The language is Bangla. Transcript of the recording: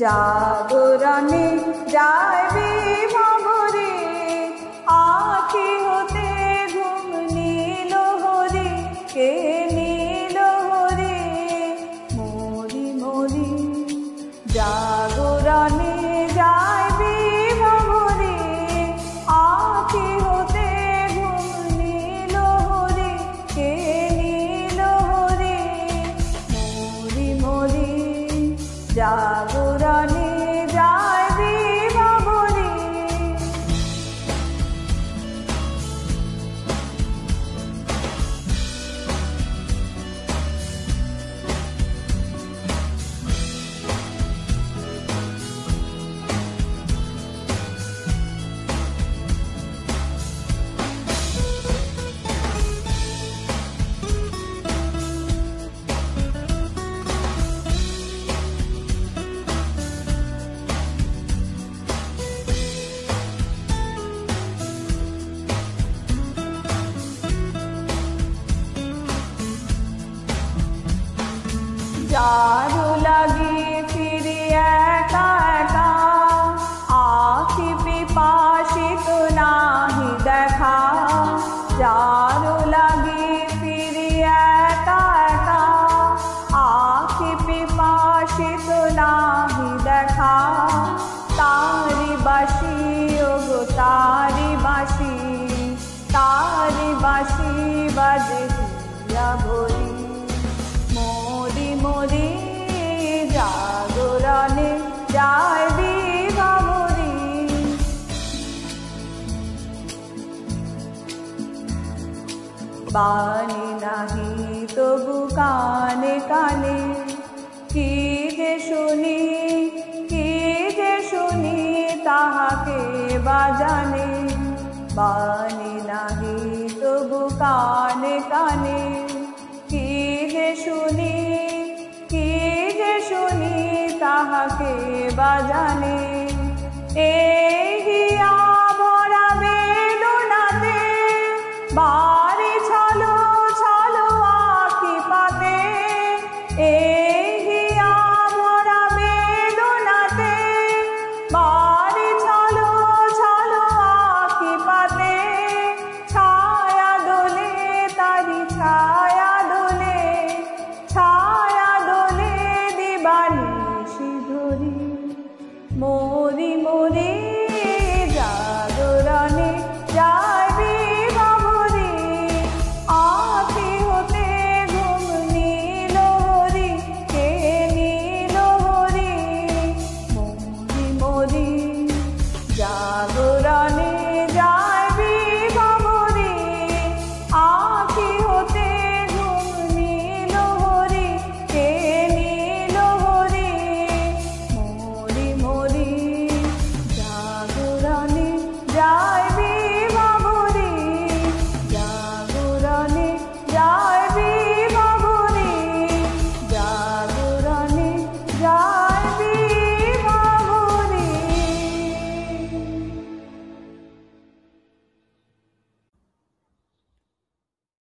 জাগরণে যায় বিভাবরে, আখি হতে ঘুম নীল হরি, কে নীল হরি মরি মরি। জাগরণে যায় বিভাবরে, আখি হতে ঘুম নীল হরি, কে নীল হরি মরি মরি। জাগরণে যায় বিভাবরে। যার লাগি ফিরি একা একা, আখি পিপাসিত নাহি দেখা। যার লাগি ফিরি একা একা, আখি পিপাসিত নাহি দেখা। তারি বাসি ওগো তারি বাসি, তারি বাসি বাজে হিয়া ভরি মরি মরি। জাগরণে যায় বিভাবরে। বাণী নাহি তবু কানে কানে, কি যে শুনি কি যে শুনি তাহাকে বাজানে। বাণী নাহি তবু কানে কানে, কি যে শুনি কি যে শুনি তাহাকে বাজানে।